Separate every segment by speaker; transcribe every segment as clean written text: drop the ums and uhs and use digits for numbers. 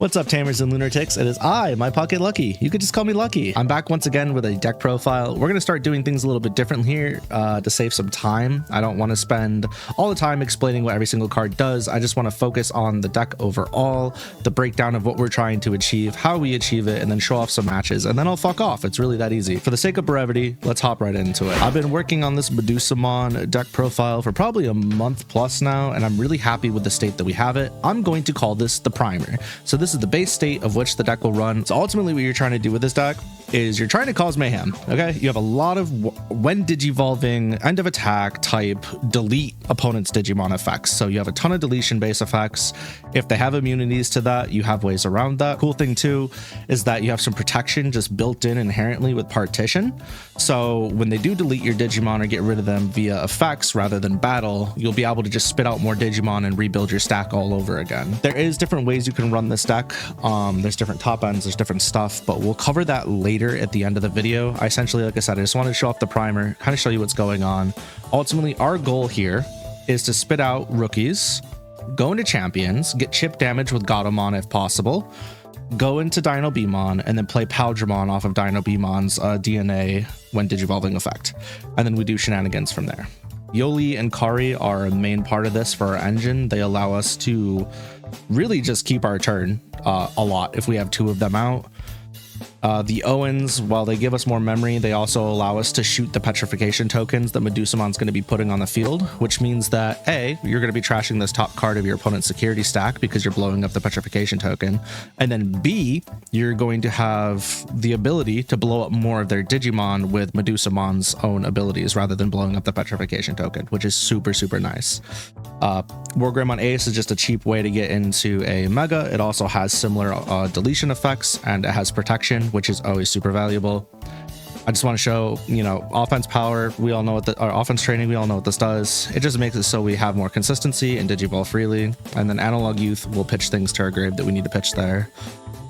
Speaker 1: What's up, tamers and lunatics? It is I, my pocket Lucky. You could just call me Lucky. I'm back once again with a deck profile. We're going to start doing things a little bit different here to save some time. I don't want to spend all the time explaining what every single card does. I just want to focus on the deck overall, the breakdown of what we're trying to achieve, how we achieve it, and then show off some matches, and then I'll fuck off. It's really that easy. For the sake of brevity, let's hop right into it. I've been working on this Medusamon deck profile for probably a month plus now, and I'm really happy with the state that we have it. I'm going to call this the primer. So this is the base state of which the deck will run. So ultimately what you're trying to do with this deck is you're trying to cause mayhem. Okay, you have a lot of when digivolving, end of attack type, delete opponent's Digimon effects. So you have a ton of deletion base effects. If they have immunities to that, you have ways around that. Cool thing too is that you have some protection just built in inherently with partition. So when they do delete your Digimon or get rid of them via effects rather than battle, you'll be able to just spit out more Digimon and rebuild your stack all over again. There is different ways you can run this deck. There's different top ends, there's different stuff, but we'll cover that later at the end of the video. I essentially, like I said, I just wanted to show off the primer, kind of show you what's going on. Ultimately, our goal here is to spit out rookies, go into champions, get chip damage with Godomon if possible, go into Dinobemon, and then play Imperialdramon off of Dinobemon's DNA when digivolving effect. And then we do shenanigans from there. Yoli and Kari are a main part of this for our engine. They allow us to really just keep our turn a lot if we have two of them out. The Owens, while they give us more memory, they also allow us to shoot the petrification tokens that Medusamon's going to be putting on the field, which means that A, you're going to be trashing this top card of your opponent's security stack because you're blowing up the petrification token, and then B, you're going to have the ability to blow up more of their Digimon with Medusamon's own abilities rather than blowing up the petrification token, which is super, super nice. Wargreymon Ace is just a cheap way to get into a Mega. It also has similar deletion effects, and it has protection, which is always super valuable. I just want to show, you know, offense power. We all know what offense training. We all know what this does. It just makes it so we have more consistency and Digiball freely. And then Analog Youth will pitch things to our grave that we need to pitch there.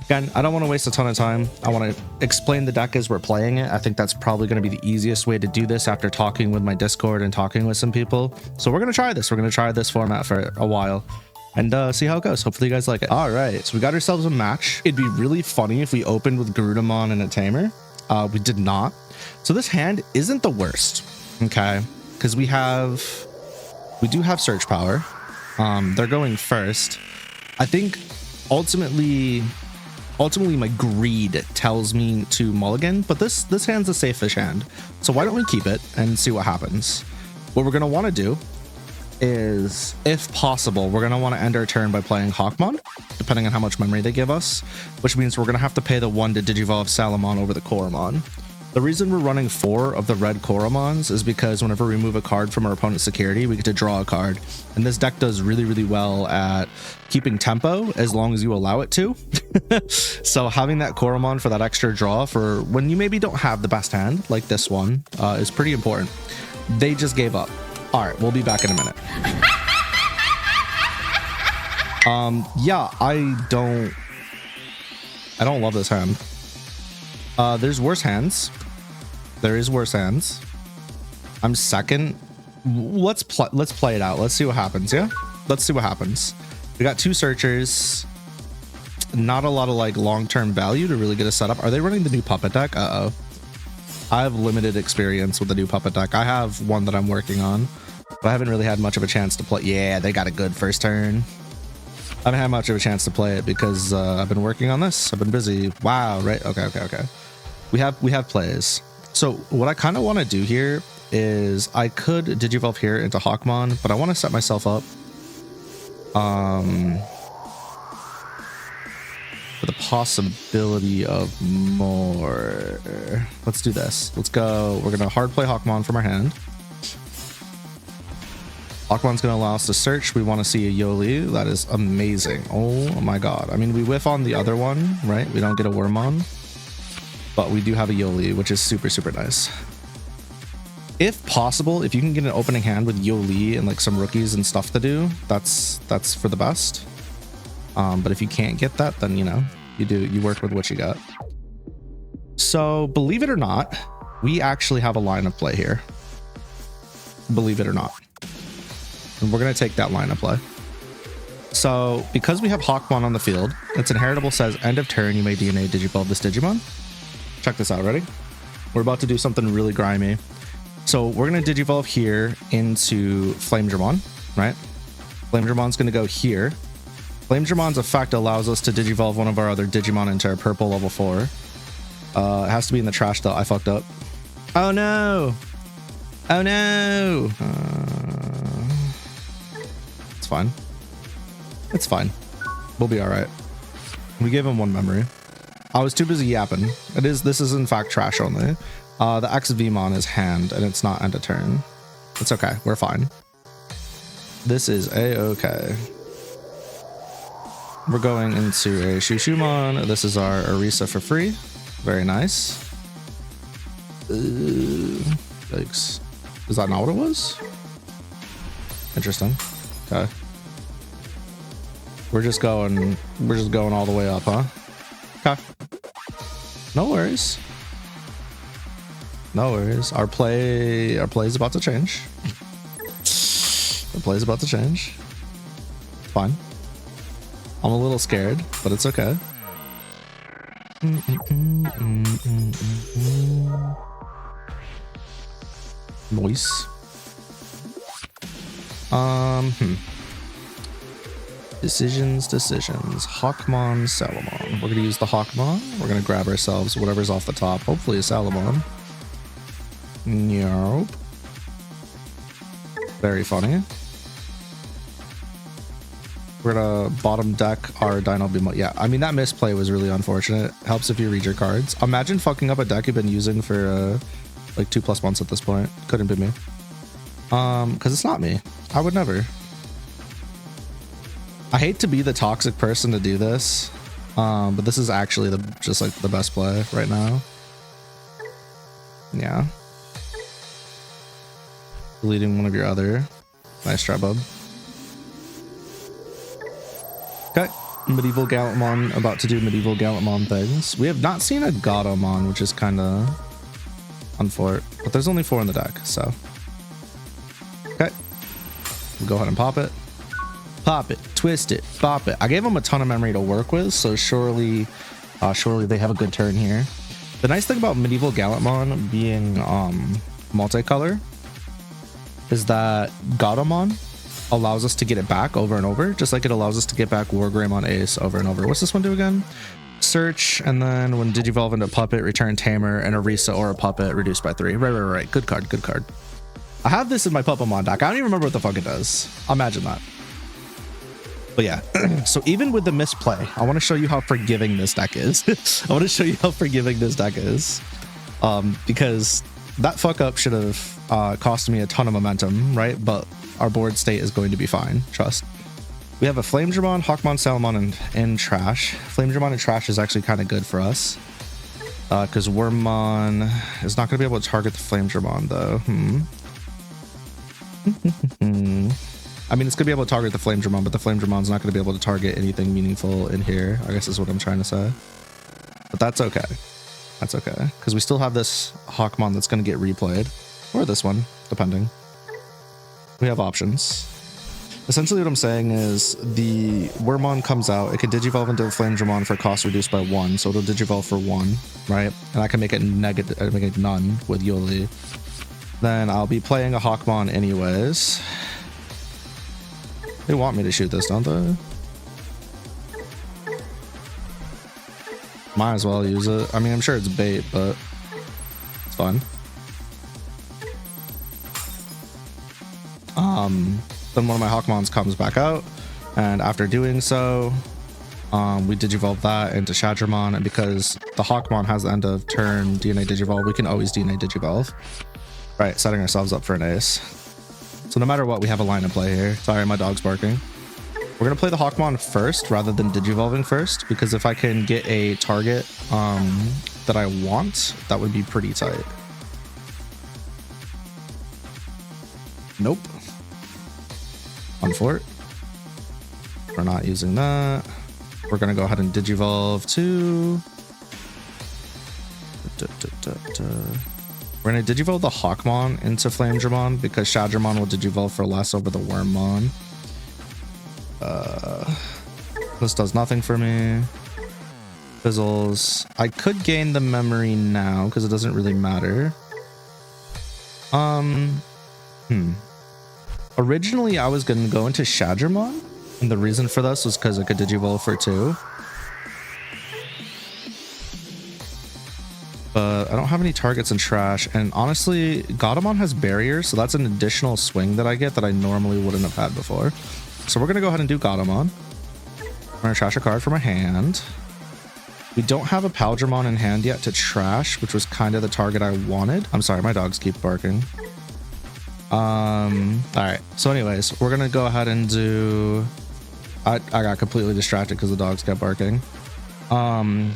Speaker 1: Again, I don't want to waste a ton of time. I want to explain the deck as we're playing it. I think that's probably going to be the easiest way to do this after talking with my Discord and talking with some people. So we're going to try this. We're going to try this format for a while and see how it goes. Hopefully you guys like it. All right, so we got ourselves a match. It'd be really funny if we opened with KuroNoxAi and a Tamer. We did not. So this hand isn't the worst, okay? Because we do have search power. They're going first. I think ultimately my greed tells me to mulligan, but this hand's a safe-ish hand. So why don't we keep it and see what happens? What we're gonna want to do is, if possible, we're going to want to end our turn by playing Hawkmon, depending on how much memory they give us, which means we're going to have to pay the 1 to digivolve Salamon over the Koromon. The reason we're running 4 of the red Koromons is because whenever we remove a card from our opponent's security, we get to draw a card. And this deck does really, really well at keeping tempo as long as you allow it to. So having that Koromon for that extra draw for when you maybe don't have the best hand, like this one, is pretty important. They just gave up. All right, we'll be back in a minute. Yeah, I don't love this hand. There's worse hands. There is worse hands. I'm second. Let's play it out. Let's see what happens. Yeah, let's see what happens. We got 2 searchers. Not a lot of like long-term value to really get a setup. Are they running the new puppet deck? Uh-oh. I have limited experience with the new puppet deck. I have one that I'm working on, but I haven't really had much of a chance to play. Yeah, they got a good first turn. I haven't had much of a chance to play it because I've been working on this. I've been busy. Wow, right? Okay. We have plays. So what I kind of want to do here is I could digivolve here into Hawkmon, but I want to set myself up for the possibility of more. Let's do this. Let's go. We're gonna hard play Hawkmon from our hand. Hawkmon's gonna allow us to search. We want to see a Yoli. That is amazing. Oh my god. I mean, we whiff on the other one, right? We don't get a Wormon, but we do have a Yoli, which is super, super nice. If possible, if you can get an opening hand with Yoli and like some rookies and stuff to do, that's for the best. But if you can't get that, then you know, you work with what you got. So believe it or not, we actually have a line of play here. Believe it or not. And we're going to take that line of play. So because we have Hawkmon on the field, its inheritable says end of turn, you may DNA Digivolve this Digimon. Check this out, ready? We're about to do something really grimy. So we're going to Digivolve here into Flamedramon, right? Flamedраmon's going to go here. Flamedраmon's effect allows us to Digivolve one of our other Digimon into our purple level 4. It has to be in the trash though. I fucked up. Oh no! Oh no! It's fine. It's fine. We'll be alright. We gave him 1 memory. I was too busy yapping. This is in fact trash only. The XVmon is hand and it's not end of turn. It's okay. We're fine. This is a-okay. We're going into a Shushumon. This is our Orisa for free. Very nice. Yikes. Is that not what it was? Interesting. Okay. We're just going all the way up, huh? Okay. No worries. No worries. Our play is about to change. Our play is about to change. Fine. I'm a little scared, but it's okay. Noise. Decisions. Hawkmon, Salamon. We're gonna use the Hawkmon. We're gonna grab ourselves whatever's off the top. Hopefully a Salamon. Nope. Very funny. We're gonna bottom deck our Dino Beam. Yeah, I mean that misplay was really unfortunate. Helps if you read your cards. Imagine fucking up a deck you've been using for like 2+ months at this point. Couldn't be me. Because it's not me. I would never. I hate to be the toxic person to do this, but this is actually just like the best play right now. Yeah. Deleting one of your other. Nice try, bub. Okay. Medieval Gallantmon about to do Medieval Gallantmon things. We have not seen a Godomon, which is kind of unfortunate, but there's only 4 in the deck, so. Okay. We'll go ahead and pop it. Pop it, twist it, pop it. I gave them a ton of memory to work with, so surely they have a good turn here. The nice thing about Medieval Gallantmon being multicolor is that Godomon allows us to get it back over and over, just like it allows us to get back Wargreymon Ace over and over. What's this one do again? Search, and then when Digivolve into Puppet, return Tamer, and Orisa or a Puppet reduced by 3. Right. Good card, good card. I have this in my Puppamon deck. I don't even remember what the fuck it does. Imagine that. But yeah, so even with the misplay, I want to show you how forgiving this deck is. I want to show you how forgiving this deck is. Because that fuck up should have cost me a ton of momentum, right? But our board state is going to be fine, trust. We have a Flamedramon, Hawkmon, Salamon, and Trash. Flamedramon and Trash is actually kind of good for us. Because Wormmon is not going to be able to target the Flamedramon, though. I mean, it's going to be able to target the Flamedramon, but the Flamedramon's not going to be able to target anything meaningful in here, I guess is what I'm trying to say. But that's okay. That's okay. Because we still have this Hawkmon that's going to get replayed. Or this one, depending. We have options. Essentially what I'm saying is the Wormmon comes out. It can Digivolve into a Flamedramon for cost reduced by 1. So it'll Digivolve for 1, right? And I can make it negative, make it none with Yoli. Then I'll be playing a Hawkmon anyways. They want me to shoot this, don't they? Might as well use it. I mean, I'm sure it's bait, but it's fun. Then one of my Hawkmons comes back out, and after doing so, we Digivolve that into Shadramon, and because the Hawkmon has the end of turn DNA Digivolve, we can always DNA Digivolve. Right, setting ourselves up for an ace. So no matter what, we have a line of play here. Sorry, my dog's barking. We're going to play the Hawkmon first rather than Digivolving first, because if I can get a target that I want, that would be pretty tight. Nope. Unfort. We're not using that. We're going to go ahead and Digivolve to... We're going to Digivolve the Hawkmon into Flamedramon because Shadramon will Digivolve for less over the Wormmon. This does nothing for me. Fizzles. I could gain the memory now because it doesn't really matter. Originally I was gonna go into Shadramon, and the reason for this was because I could Digivolve for 2. But I don't have any targets in trash, and honestly, Godamon has barriers, so that's an additional swing that I get that I normally wouldn't have had before. So we're gonna go ahead and do Godamon. I'm gonna trash a card from my hand. We don't have a Imperialdramon in hand yet to trash, which was kind of the target I wanted. I'm sorry, my dogs keep barking. All right. So anyways, we're gonna go ahead and do. I got completely distracted because the dogs kept barking. We're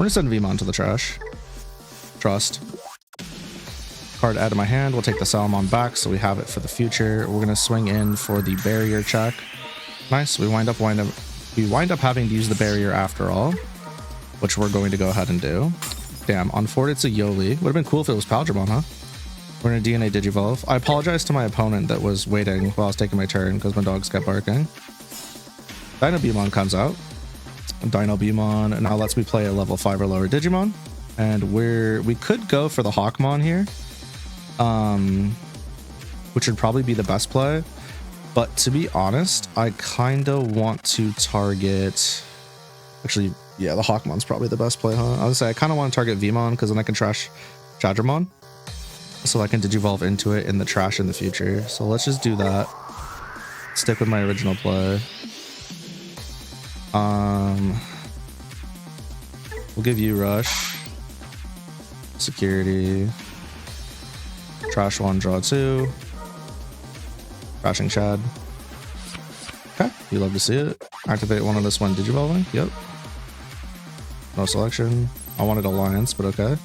Speaker 1: gonna send Vmon to the trash. Trust. Card out of my hand. We'll take the Salmon back so we have it for the future. We're gonna swing in for the barrier check. Nice. We wind up having to use the barrier after all, which we're going to go ahead and do. Damn, on Fort it's a Yoli. Would have been cool if it was Imperialdramon, huh? We're gonna DNA Digivolve. I apologize to my opponent that was waiting while I was taking my turn because my dogs kept barking. Dinobumon comes out. Dinobumon now lets me play a level 5 or lower Digimon, and we could go for the Hawkmon here, which would probably be the best play. But to be honest, I kind of want to target. Actually, yeah, the Hawkmon's probably the best play, huh? I would say I kind of want to target Vmon because then I can trash Shadramon, so I can Digivolve into it in the trash in the future. So let's just do that. Stick with my original play. We'll give you Rush, Security, Trash 1, draw 2, Crashing Shad. Okay, you love to see it. Activate one of this one Digivolving. Yep. No selection. I wanted Alliance, but okay.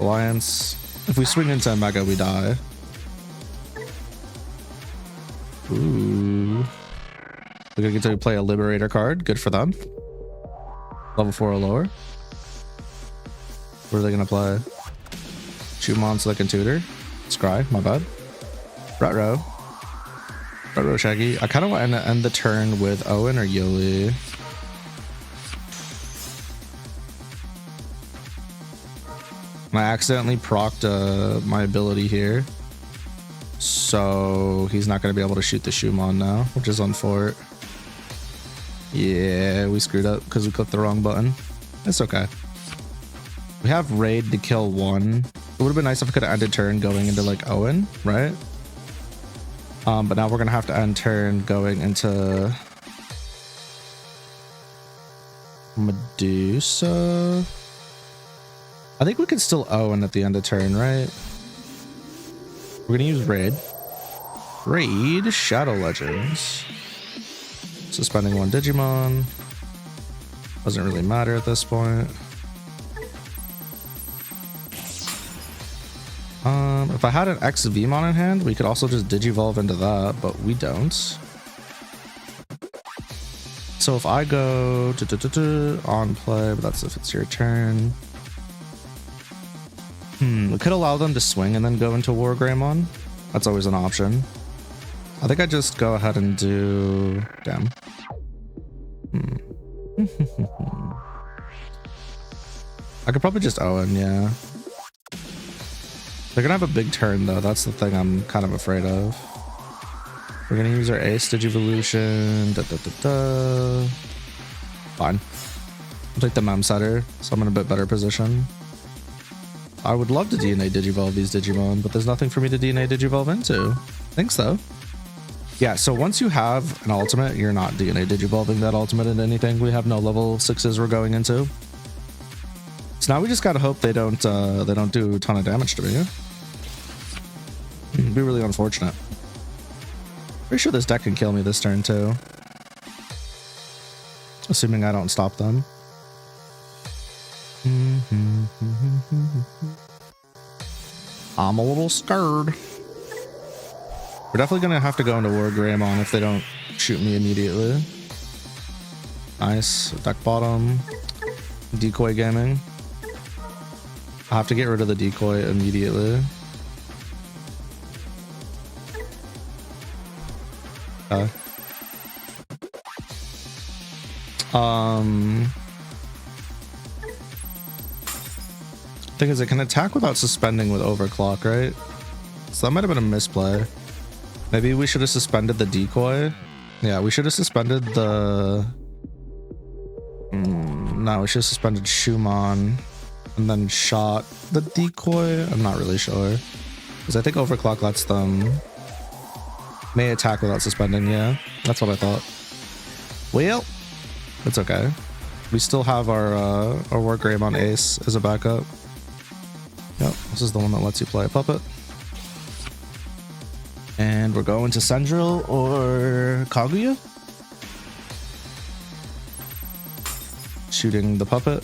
Speaker 1: Alliance. If we swing into Mega, we die. Ooh. We're gonna get to play a Liberator card. Good for them. Level 4 or lower. What are they gonna play? Shootmon so they can tutor. Scry, my bad. Retro Shaggy. I kind of want to end the turn with Owen or Yoli. I accidentally procced my ability here, so he's not going to be able to shoot the Shootmon now, which is on Fort. Yeah, we screwed up because we clicked the wrong button. It's okay. We have Raid to kill 1. It would have been nice if I could have ended turn going into like Owen, right? But now we're gonna have to end turn going into Medusa. I think we can still Owen at the end of turn, right? We're gonna use Raid. Raid Shadow Legends. Suspending 1 Digimon. Doesn't really matter at this point. If I had an X Vmon in hand, we could also just Digivolve into that, but we don't. So if I go on play, but that's if it's your turn. We could allow them to swing and then go into Wargreymon. That's always an option. I think I just go ahead and do... Damn. I could probably just Owen, yeah. They're gonna have a big turn though. That's the thing I'm kind of afraid of. We're gonna use our Ace Digivolution. Fine. I'll take the Mem Setter, so I'm in a bit better position. I would love to DNA Digivolve these Digimon, but there's nothing for me to DNA Digivolve into. Thanks though. Yeah, so once you have an ultimate, you're not DNA Digivolving that ultimate into anything. We have no level 6s we're going into. So now we just gotta hope they don't do a ton of damage to me. It'd be really unfortunate. Pretty sure this deck can kill me this turn too. Assuming I don't stop them. I'm a little scared. We're definitely gonna have to go into Wargreymon if they don't shoot me immediately. Nice. Deck bottom. Decoy gaming. I have to get rid of the decoy immediately. Thing is, it can attack without suspending with overclock, right? So that might have been a misplay. Maybe we should have suspended the decoy. Yeah, we should have suspended the... no, we should have suspended Shumon and then shot the decoy. I'm not really sure. Because I think overclock lets them... may attack without suspending, yeah. That's what I thought. Well, it's okay. We still have our Wargreymon Ace as a backup. Yep, this is the one that lets you play a puppet. And we're going to Sendril or Kaguya. Shooting the puppet.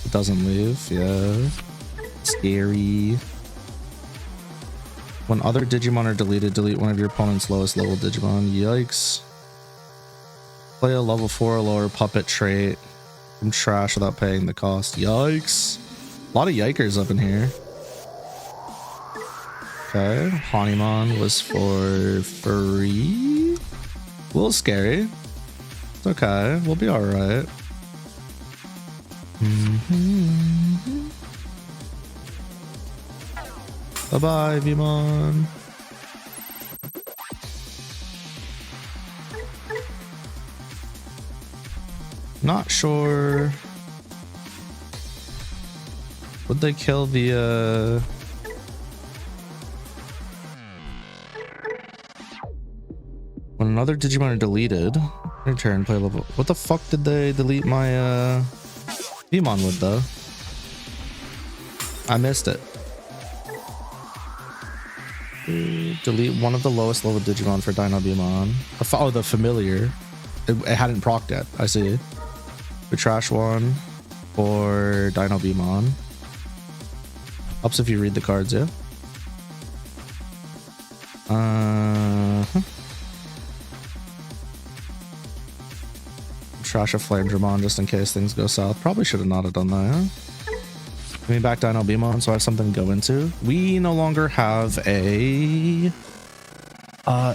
Speaker 1: It doesn't leave, yeah. Scary. When other Digimon are deleted, delete one of your opponent's lowest level Digimon. Yikes. Play a level 4 or lower puppet trait from trash without paying the cost. Yikes. A lot of yikers up in here. Okay. Hainme was for free. A little scary. It's okay. We'll be alright. Bye-bye, Vimon. Not sure. Would they kill the when another Digimon are deleted? Your turn, play level. What the fuck did they delete my Vimon with though? I missed it. Delete one of the lowest level Digimon for Dynabimon. Oh, the familiar. It hadn't procced yet. I see. We trash one for Dynabimon. Helps if you read the cards, yeah. Trash a Flamedramon just in case things go south. Probably should have not have done that, huh? Give me back Dynabimon so I have something to go into. We no longer have a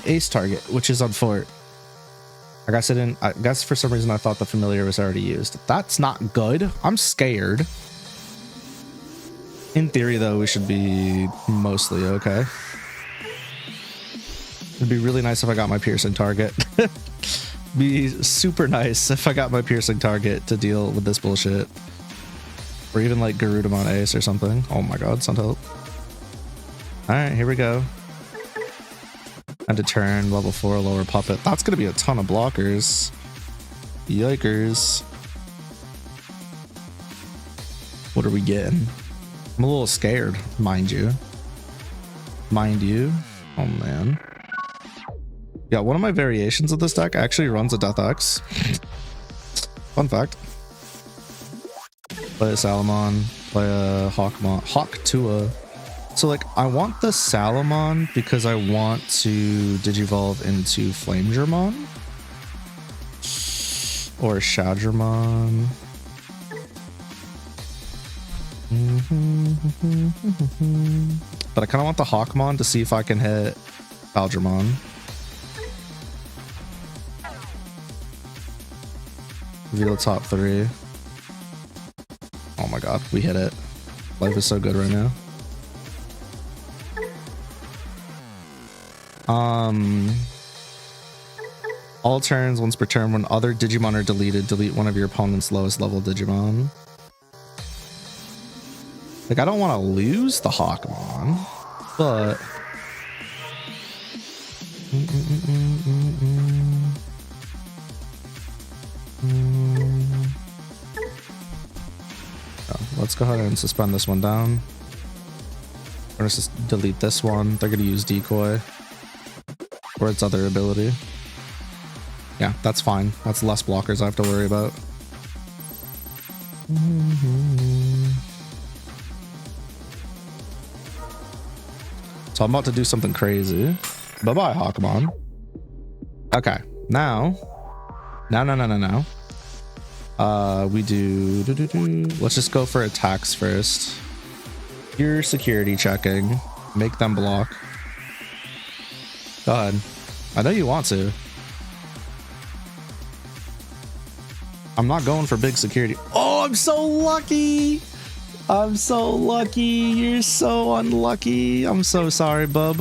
Speaker 1: ace target, which is on fort. I guess for some reason I thought the familiar was already used. That's not good. I'm scared. In theory though, we should be mostly okay. It'd be really nice if I got my piercing target. Be super nice if I got my piercing target to deal with this bullshit. Or even like Garudamon Ace or something. Oh my god, send help. Alright, here we go. And to turn level 4 lower puppet. That's gonna be a ton of blockers. Yikers. What are we getting? I'm a little scared, mind you. Mind you. Oh man. Yeah, one of my variations of this deck actually runs a Death X. Fun fact. Play a Salamon, play a Hawk-Tua. So like, I want the Salamon because I want to Digivolve into Flamedramon. Or Shadramon. But I kind of want the Hawkmon to see if I can hit Baldramon. Reveal the top 3. Oh my god, we hit it. Life is so good right now. All turns, once per turn, when other Digimon are deleted, delete one of your opponent's lowest level Digimon. Like, I don't want to lose the Hawkmon, but... Let's go ahead and suspend this one down. We're gonna just delete this one. They're gonna use Decoy or its other ability. Yeah, that's fine. That's less blockers I have to worry about. So I'm about to do something crazy. Bye-bye, Hawkmon. Okay, now. We do. Let's just go for attacks first. You're security checking. Make them block. Go ahead. I know you want to. I'm not going for big security. Oh, I'm so lucky. I'm so lucky. You're so unlucky. I'm so sorry, bub.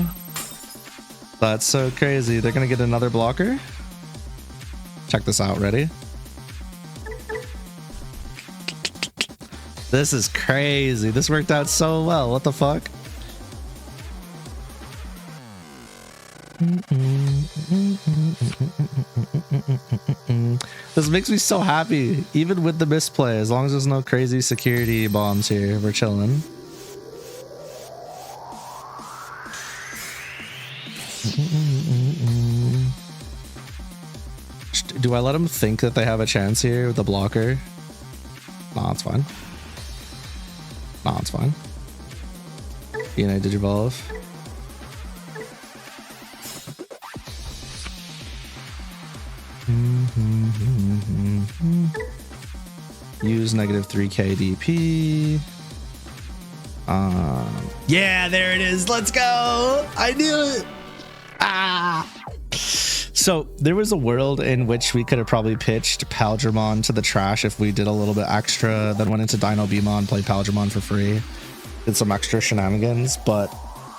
Speaker 1: That's so crazy. They're gonna get another blocker. Check this out. Ready? This is crazy. This worked out so well. What the fuck? This makes me so happy, even with the misplay. As long as there's no crazy security bombs here, we're chilling. Do I let them think that they have a chance here with the blocker? Nah, it's fine. Nah, it's fine. DNA Digivolve. Use -3k DP. Yeah, there it is. Let's go. I knew it. So there was a world in which we could have probably pitched Imperialdramon to the trash if we did a little bit extra, then went into Dynobimon, played Imperialdramon for free, did some extra shenanigans, but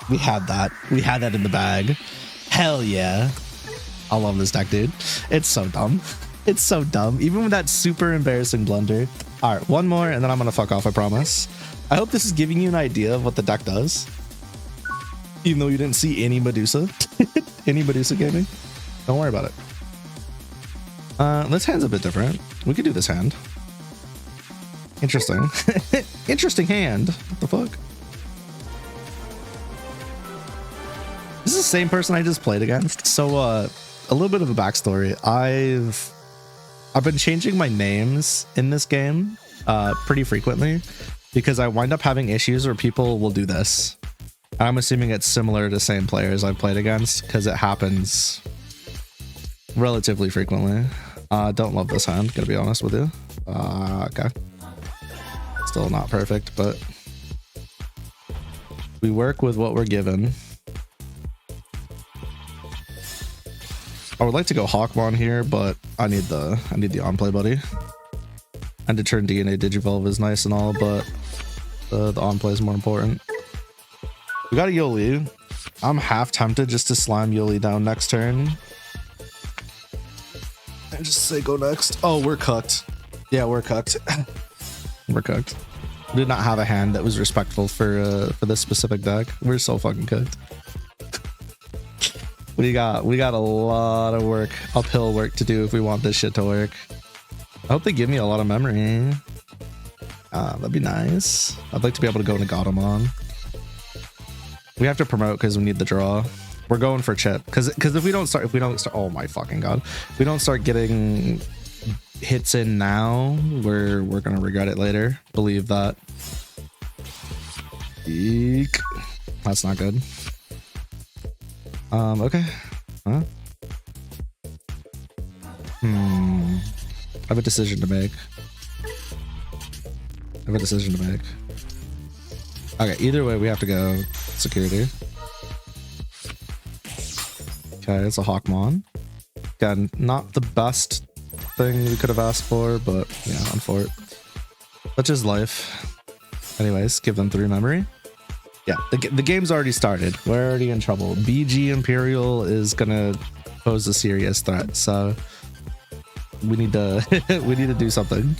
Speaker 1: we had that. We had that in the bag. Hell yeah. I love this deck, dude. It's so dumb. It's so dumb. Even with that super embarrassing blunder. All right, one more and then I'm gonna fuck off, I promise. I hope this is giving you an idea of what the deck does. Even though you didn't see any Medusa. Any Medusa gaming. Don't worry about it. This hand's a bit different. We could do this hand. Interesting. Interesting hand. What the fuck? This is the same person I just played against. So a little bit of a backstory. I've been changing my names in this game pretty frequently because I wind up having issues where people will do this. I'm assuming it's similar to the same players I've played against because it happens relatively frequently. Don't love this hand, gotta be honest with you. Okay. Still not perfect, but we work with what we're given. I would like to go Hawkmon here, but I need the on-play buddy. And to turn DNA Digivolve is nice and all, but the on-play is more important. We got a Yoli. I'm half tempted just to slime Yoli down next turn. And just say go next. Oh, we're cooked. Yeah, we're cooked. We're cooked. We did not have a hand that was respectful for this specific deck. We're so fucking cooked. We got a lot of work, uphill work to do if we want this shit to work. I hope they give me a lot of memory. That'd be nice. I'd like to be able to go into Godamon. We have to promote because we need the draw. We're going for chip because if we don't start, oh my fucking god, if we don't start getting hits in now, we're gonna regret it later. Believe that. Eek. That's not good. Okay. Huh? I have a decision to make. Okay, either way, we have to go security. Okay, it's a Hawkmon. Again, not the best thing we could have asked for, but yeah, on for it. Such is life. Anyways, give them 3 memory. Yeah, the game's already started. We're already in trouble. BG Imperial is gonna pose a serious threat, so we need to we need to do something.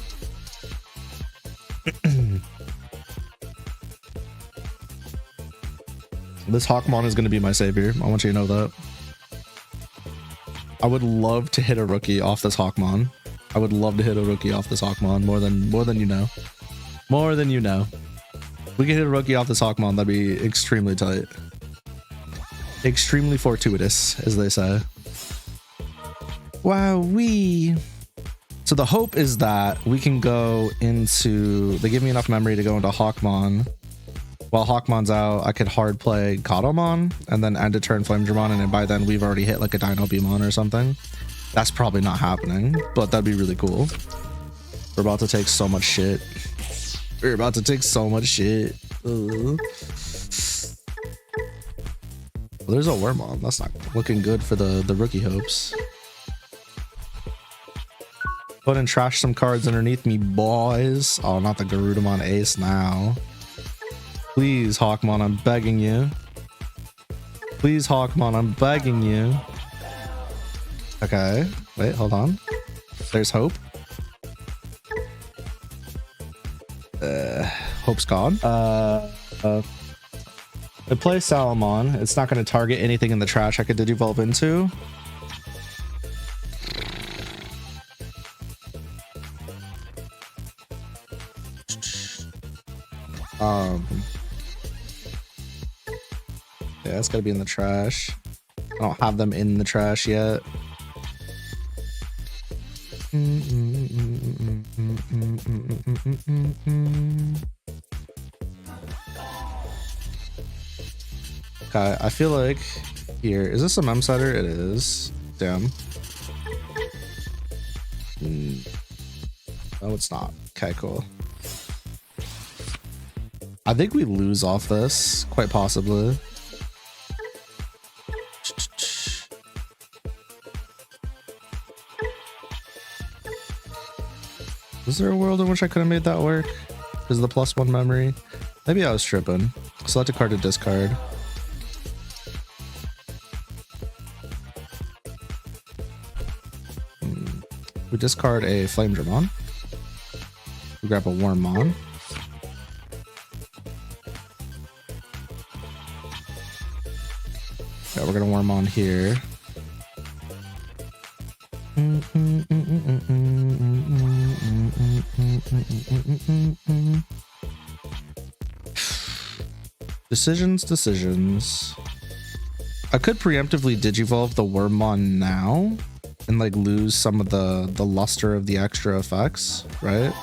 Speaker 1: This Hawkmon is gonna be my savior. I want you to know that. I would love to hit a rookie off this Hawkmon. I would love to hit a rookie off this Hawkmon more than you know. More than you know. We can hit a rookie off this Hawkmon, that'd be extremely tight. Extremely fortuitous, as they say. Wow-wee. So the hope is that we can go into... They give me enough memory to go into Hawkmon. While Hawkmon's out, I could hard play Godamon and then end a turn Flamedramon, and by then we've already hit like a Dynobimon or something. That's probably not happening, but that'd be really cool. We're about to take so much shit. We're about to take so much shit. Well, there's a Wormon. That's not looking good for the rookie hopes. Go ahead and trash some cards underneath me, boys. Oh, not the Garudamon Ace now. Please, Hawkmon, I'm begging you. Please, Hawkmon, I'm begging you. Okay, wait, hold on. There's hope. Hope's gone. I play Salamon. It's not going to target anything in the trash I could Digivolve into. Yeah, it's gotta be in the trash. I don't have them in the trash yet. Okay, I feel like here, is this a mem setter? It is. Damn. No, it's not. Okay, cool. I think we lose off this, quite possibly. Was there a world in which I could have made that work? Because of the +1 memory? Maybe I was tripping. Select a card to discard. We discard a Flamedramon. We grab a Wormmon. Yeah, we're gonna Wormmon here. Decisions. I could preemptively Digivolve the Wormmon now and like lose some of the luster of the extra effects, right?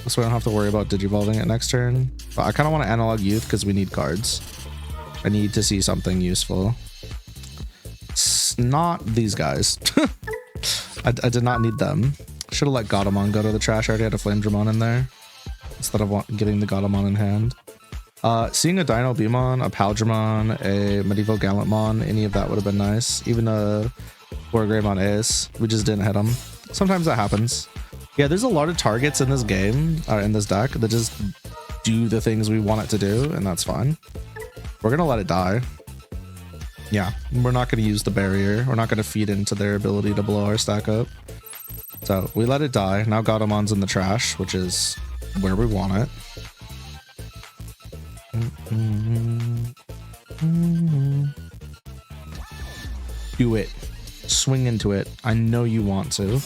Speaker 1: So we don't have to worry about Digivolving it next turn. But I kind of want to Analog Youth because we need cards. I need to see something useful. It's not these guys. I did not need them. Should have let Godamon go to the trash. I already had a Flamedramon in there instead of getting the Godamon in hand. Seeing a Dino Beamon, a Paldramon, a Medieval Gallantmon, any of that would have been nice. Even a Greymon Ace. We just didn't hit them. Sometimes that happens. Yeah, there's a lot of targets in this game, in this deck, that just do the things we want it to do, and that's fine. We're gonna let it die. Yeah, we're not gonna use the barrier. We're not gonna feed into their ability to blow our stack up. So we let it die. Now Godamon's in the trash, which is where we want it. Do it. Swing into it. I know you want to.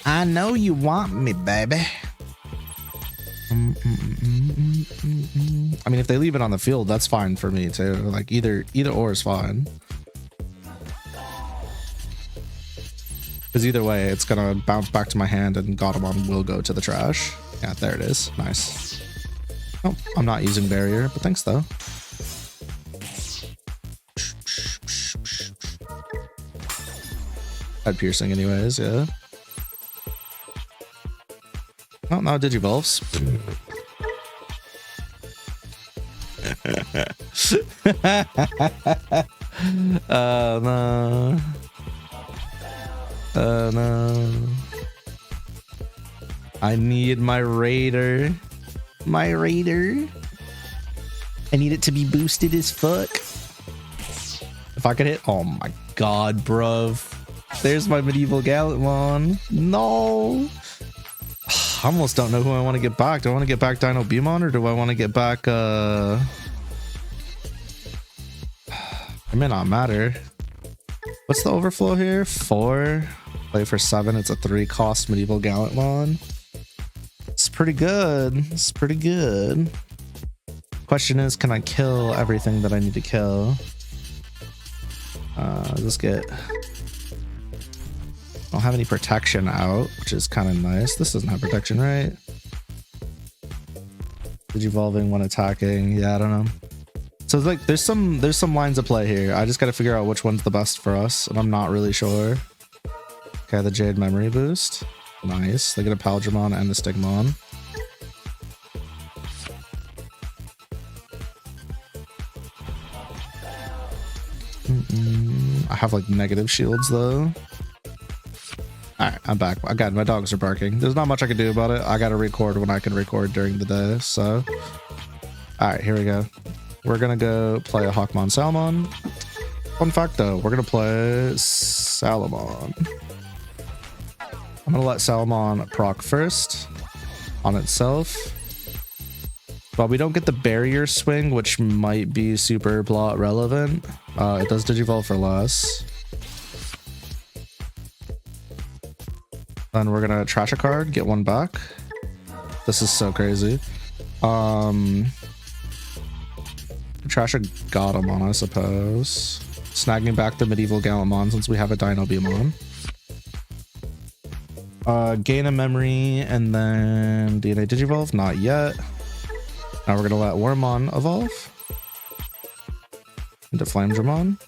Speaker 1: I know you want me, baby. I mean, if they leave it on the field, that's fine for me too. Like either or is fine. Because either way, it's gonna bounce back to my hand and Godamon will go to the trash. Yeah, there it is. Nice. Oh, I'm not using barrier, but thanks though. Head piercing anyways, yeah. Oh, now Digivolves. Oh no. Oh no. I need my Raider. My Raider. I need it to be boosted as fuck. If I could hit. Oh my god, bruv. There's my Medieval Gallantmon. No. I almost don't know who I want to get back. Do I want to get back Dino Beamon or do I want to get back it may not matter. What's the overflow here? 4. Play for 7. It's a 3-cost Medieval Gallantmon. It's pretty good. It's pretty good. Question is, can I kill everything that I need to kill? Let's get... I don't have any protection out, which is kind of nice. This doesn't have protection, right? Digivolving when attacking. Yeah, I don't know. So it's like there's some lines of play here. I just got to figure out which one's the best for us, and I'm not really sure. Okay, the Jade Memory Boost. Nice. They get a Paldramon and the Stigmon. I have like negative shields though. Alright, I'm back. Again, my dogs are barking. There's not much I can do about it. I gotta record when I can record during the day, so. Alright, here we go. We're gonna go play a Hawkmon Salmon. Fun fact though, we're gonna play Salamon. I'm gonna let Salamon proc first on itself. But we don't get the barrier swing, which might be super plot relevant. It does Digivolve for less. Then we're gonna trash a card, get one back. This is so crazy. Trash a Godamon, I suppose. Snagging back the Medieval Gallantmon since we have a Dino Beamon. Gain a memory and then DNA Digivolve, not yet. Now we're gonna let Wormmon evolve into Flamedramon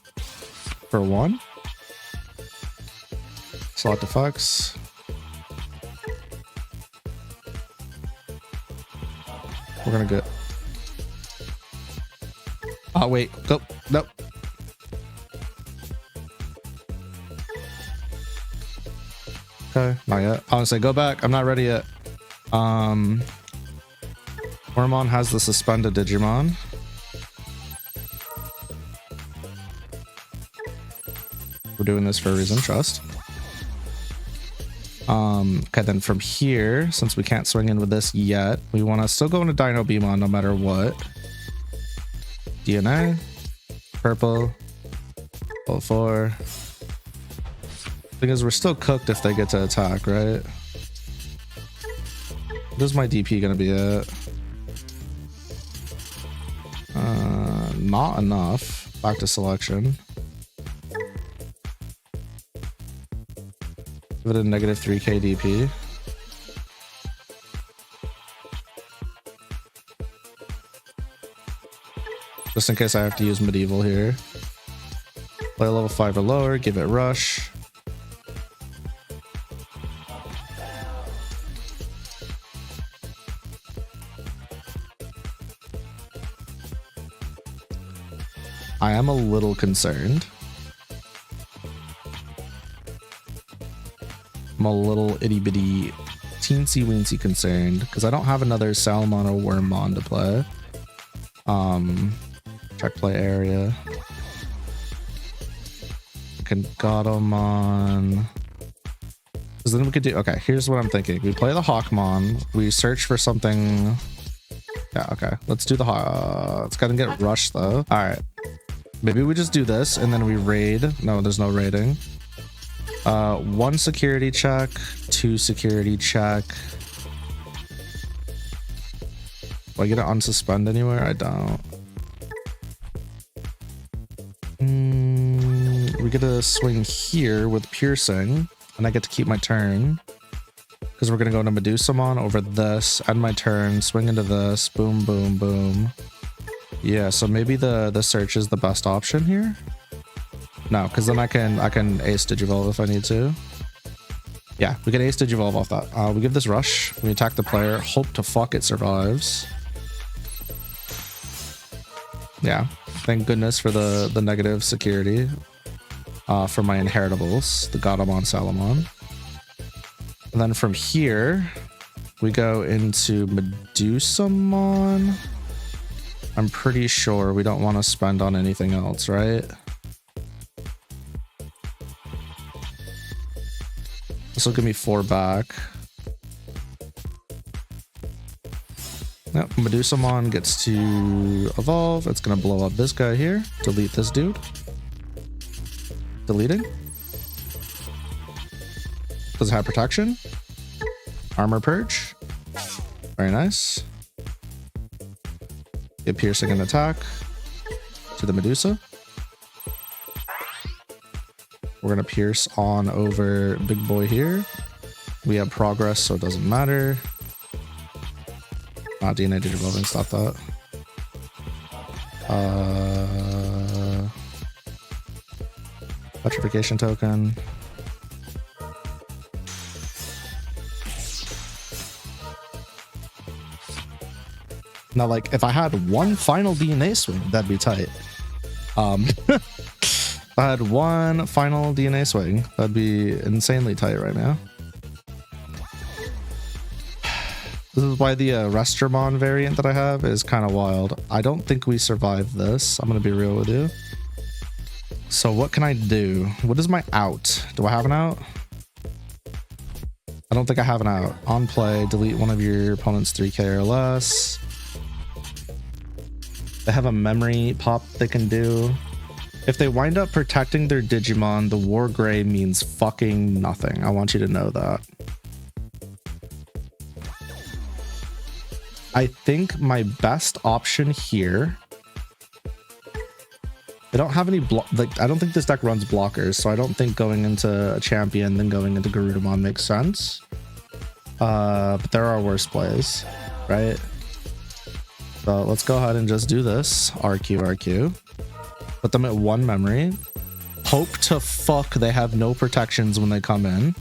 Speaker 1: for 1. Slot defects. We're gonna get. Oh wait, go. Nope. Okay, not yet. I want to say go back. I'm not ready yet. Wormmon has the suspended Digimon. We're doing this for a reason, trust. Okay, then from here, since we can't swing in with this yet, we want to still go into Dino Beamon no matter what. DNA, purple, level 4. Thing is, we're still cooked if they get to attack, right? This is my DP gonna be it. Not enough. Back to selection. Give it a negative 3k DP. Just in case I have to use medieval here. Play level 5 or lower, give it rush. I am a little concerned. I'm a little itty bitty teensy weensy concerned because I don't have another Salamon or Wormmon to play. Check play area. Can Godamon. Because then we could do. Okay, here's what I'm thinking. We play the Hawkmon. We search for something. Yeah, okay. Let's do the it's gotta get rushed though. All right. Maybe we just do this and then we raid. No, there's no raiding. 1 security check, 2 security check. Do I get it unsuspend anywhere? I don't. We get a swing here with piercing, and I get to keep my turn because we're gonna go into Medusamon over this, end my turn, swing into this, boom, boom, boom. Yeah, so maybe the search is the best option here. No, because then I can ace Digivolve if I need to. Yeah, we can ace Digivolve off that. We give this rush. We attack the player. Hope to fuck it survives. Yeah, thank goodness for the negative security for my inheritables, the Godamon Salamon. And then from here, we go into Medusamon. I'm pretty sure we don't want to spend on anything else, right? This will give me 4 back. Yep, Medusamon gets to evolve. It's gonna blow up this guy here. Delete this dude. Deleting. Does it have protection? Armor purge. Very nice. Get piercing and attack to the Medusa. We're gonna pierce on over big boy here. We have progress, so it doesn't matter. DNA Digivolving, stop that. Petrification token. Now, like, if I had one final DNA swing, that'd be tight. If I had one final DNA swing, that'd be insanely tight right now. This is why the Restramon variant that I have is kind of wild. I don't think we survive this. I'm going to be real with you. So what can I do? What is my out? Do I have an out? I don't think I have an out. On play, delete one of your opponent's 3k or less. They have a memory pop they can do. If they wind up protecting their Digimon, the War Gray means fucking nothing. I want you to know that. I think my best option here... I don't have any like I don't think this deck runs blockers, so I don't think going into a champion then going into KuroNoxAi makes sense. But there are worse plays, right? So let's go ahead and just do this. RQ. Put them at 1 memory. Hope to fuck they have no protections when they come in.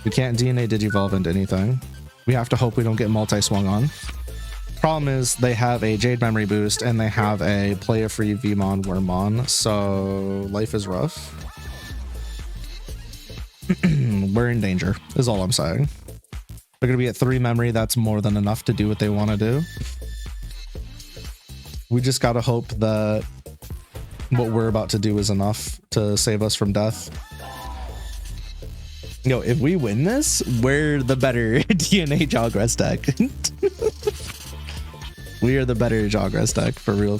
Speaker 1: We can't DNA Digivolve into anything. We have to hope we don't get multi-swung on. Problem is they have a Jade memory boost and they have a play a free Vmon Wormmon, so life is rough. We're in danger is all I'm saying. They're gonna be at 3 memory. That's more than enough to do what they want to do. We just gotta hope that what we're about to do is enough to save us from death. Yo, if we win this, we're the better DNA Jogress deck. We are the better Jogress deck, for real.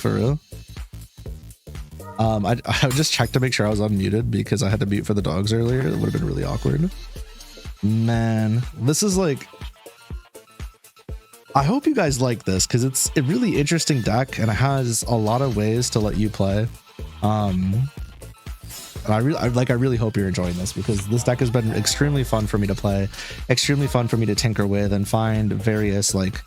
Speaker 1: I just checked to make sure I was unmuted because I had to mute for the dogs earlier. It would have been really awkward. Man, this is like... I hope you guys like this because it's a really interesting deck and it has a lot of ways to let you play. And I really hope you're enjoying this because this deck has been extremely fun for me to play, extremely fun for me to tinker with and find various, like,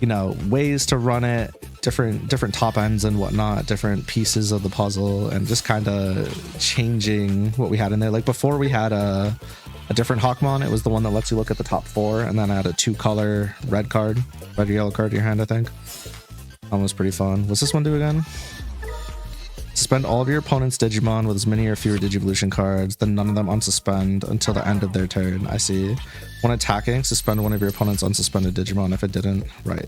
Speaker 1: you know, ways to run it, different top ends and whatnot, different pieces of the puzzle, and just kind of changing what we had in there. Like before we had a different Hawkmon. It was the one that lets you look at the top 4, and then I had a 2-color red or yellow card in your hand, I think. That was pretty fun. What's this one do again? Suspend all of your opponent's Digimon with as many or fewer Digivolution cards, then none of them unsuspend until the end of their turn. I see. When attacking, suspend one of your opponent's unsuspended Digimon if it didn't. Right.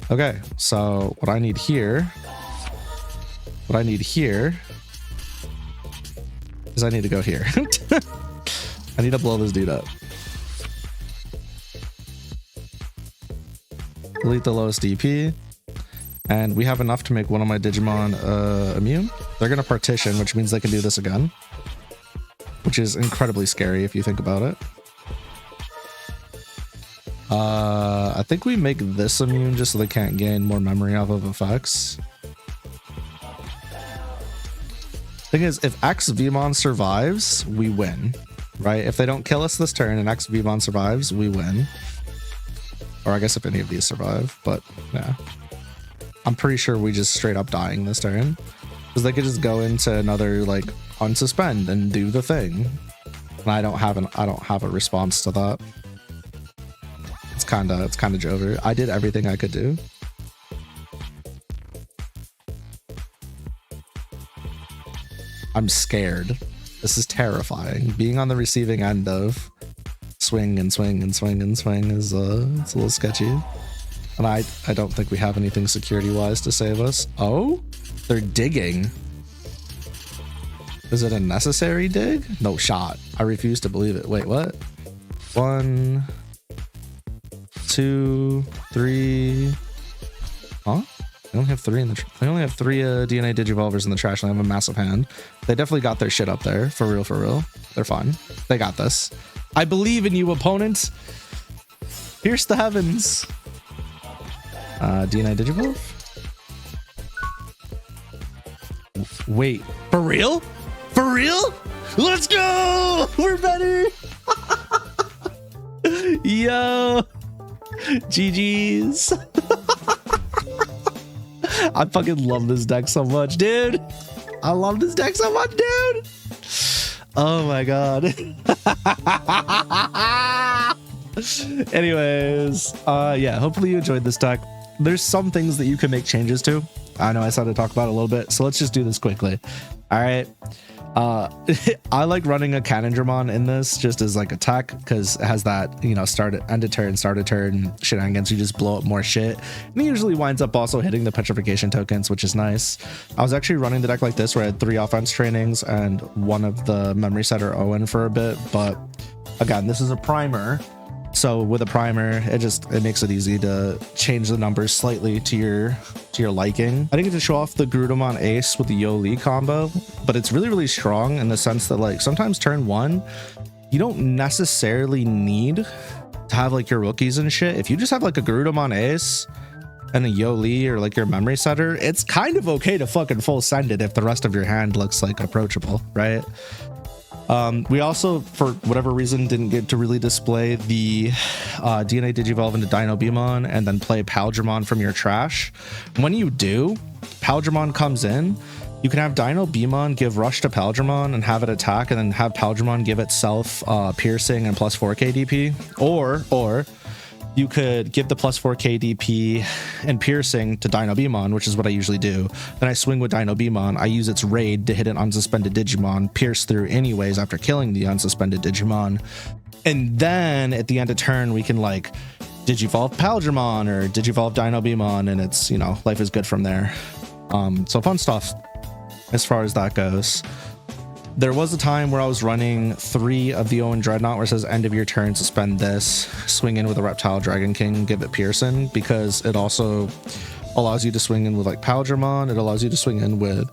Speaker 1: Okay, so what I need here is I need to go here. I need to blow this dude up. Delete the lowest DP. And we have enough to make one of my Digimon immune. They're going to partition, which means they can do this again. Which is incredibly scary if you think about it. I think we make this immune just so they can't gain more memory off of effects. Thing is, if X-Vmon survives, we win. Right? If they don't kill us this turn and X-Vmon survives, we win. Or I guess if any of these survive, but yeah. I'm pretty sure we just straight up dying this turn. Because they could just go into another, like, unsuspend and do the thing. And I don't have a response to that. It's kinda Jover. I did everything I could do. I'm scared. This is terrifying. Being on the receiving end of swing and swing and swing and swing is it's a little sketchy. And I don't think we have anything security-wise to save us. Oh? They're digging. Is it a necessary dig? No shot. I refuse to believe it. Wait, what? 1, 2, 3. Huh? They only have 3 in the... They only have 3 DNA Digivolvers in the trash, and they have a massive hand. They definitely got their shit up there. For real. They're fine. They got this. I believe in you, opponent. Pierce the heavens. DNA Digivolve? Wait, for real? For real? Let's go! We're better! Yo! GG's. I fucking love this deck so much, dude. I love this deck so much, dude. Oh my god. Anyways, yeah, hopefully you enjoyed this deck. there's some things that you can make changes to. I know I started to talk about it a little bit, so let's just do this quickly. All right. I like running a Canondramon in this just as like attack, because it has that, you know, end of turn, start of turn shenanigans. You just blow up more shit, and it usually winds up also hitting the petrification tokens, which is nice. I was actually running the deck like this, where I had 3 offense trainings and one of the memory setter Owen for a bit, but again, this is a primer. So with a primer, it makes it easy to change the numbers slightly to your liking. I didn't get to show off the Greedamon Ace with the Yoli combo, but it's really, really strong in the sense that like sometimes turn 1, you don't necessarily need to have like your rookies and shit. If you just have like a Greedamon Ace and a Yoli or like your memory setter, it's kind of okay to fucking full send it if the rest of your hand looks like approachable, right? We also, for whatever reason, didn't get to really display the DNA Digivolve into Dinobimon and then play Imperialdramon from your trash. When you do, Imperialdramon comes in, you can have Dinobimon give Rush to Imperialdramon and have it attack, and then have Imperialdramon give itself Piercing and plus 4 KDP. Or you could give the plus 4 KDP and Piercing to Dinobimon, which is what I usually do. Then I swing with Dinobimon. I use its raid to hit an unsuspended Digimon, pierce through anyways after killing the unsuspended Digimon. And then at the end of turn, we can like Digivolve Imperialdramon or Digivolve Dinobimon, and it's, you know, life is good from there. So fun stuff as far as that goes. There was a time where I was running 3 of the Owen Dreadnought, where it says end of your turn, suspend this, swing in with a Reptile Dragon King, give it Pearson, because it also allows you to swing in with like Imperialdramon. It allows you to swing in with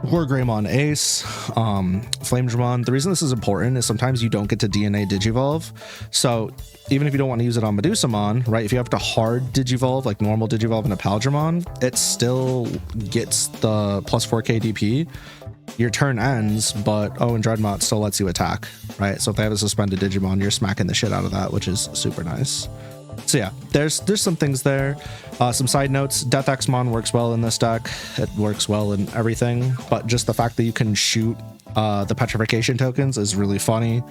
Speaker 1: Wargreymon Ace, Flamedramon. The reason this is important is sometimes you don't get to DNA Digivolve. So even if you don't want to use it on Medusamon, right? If you have to hard Digivolve, like normal Digivolve in a Imperialdramon, it still gets the plus 4 KDP. Your turn ends, but Owen Dreadnought still lets you attack, right? So if they have a suspended Digimon, you're smacking the shit out of that, which is super nice. So yeah, there's some things there. Some side notes: Death Exmon works well in this deck. It works well in everything, but just the fact that you can shoot the petrification tokens is really funny.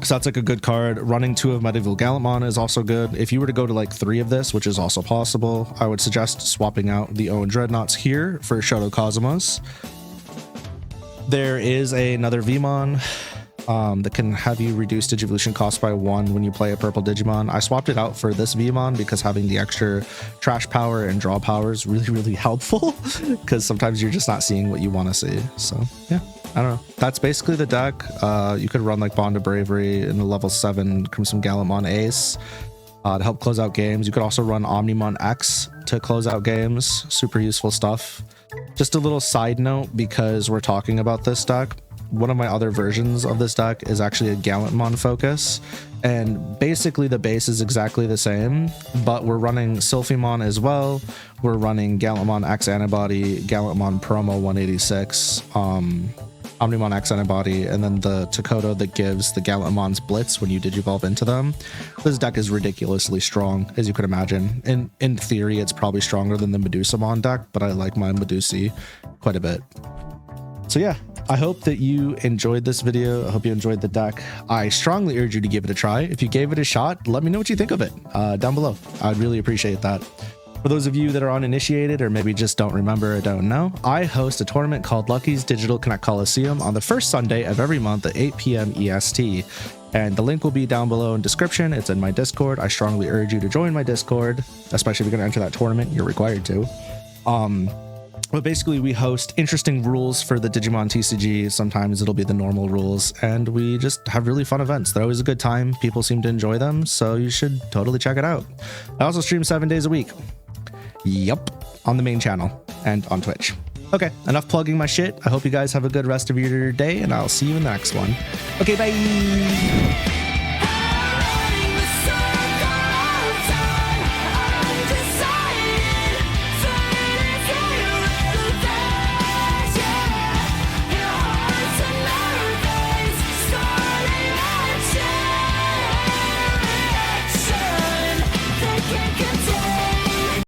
Speaker 1: So that's like a good card. Running 2 of Medieval Gallantmon is also good. If you were to go to like 3 of this, which is also possible, I would suggest swapping out the Owen Dreadnoughts here for Shoto Kazumas. There is another Vmon that can have you reduce Digivolution cost by 1 when you play a purple Digimon. I swapped it out for this Vmon because having the extra trash power and draw power is really, really helpful, because sometimes you're just not seeing what you want to see. So yeah, I don't know. That's basically the deck. You could run like Bond of Bravery in the level 7 Crimson Gallantmon Ace to help close out games. You could also run Omnimon X to close out games. Super useful stuff. Just a little side note, because we're talking about this deck, one of my other versions of this deck is actually a Gallantmon focus, and basically the base is exactly the same, but we're running Sylphimon as well. We're running Gallantmon X Antibody, Gallantmon Promo 186, Omnimon X Antibody, and then the Takoto that gives the Gallantmon's Blitz when you Digivolve into them. This deck is ridiculously strong, as you could imagine. In theory, it's probably stronger than the Medusamon deck, but I like my Medusi quite a bit. So yeah, I hope that you enjoyed this video. I hope you enjoyed the deck. I strongly urge you to give it a try. If you gave it a shot, let me know what you think of it down below. I'd really appreciate that. For those of you that are uninitiated or maybe just don't remember or don't know, I host a tournament called Lucky's Digital Connect Coliseum on the first Sunday of every month at 8 p.m. EST. And the link will be down below in description. It's in my Discord. I strongly urge you to join my Discord, especially if you're going to enter that tournament. You're required to. But basically, we host interesting rules for the Digimon TCG. Sometimes it'll be the normal rules, and we just have really fun events. They're always a good time. People seem to enjoy them, so you should totally check it out. I also stream 7 days a week. Yup, on the main channel and on Twitch. Okay, enough plugging my shit. I hope you guys have a good rest of your day, and I'll see you in the next one. Okay, bye!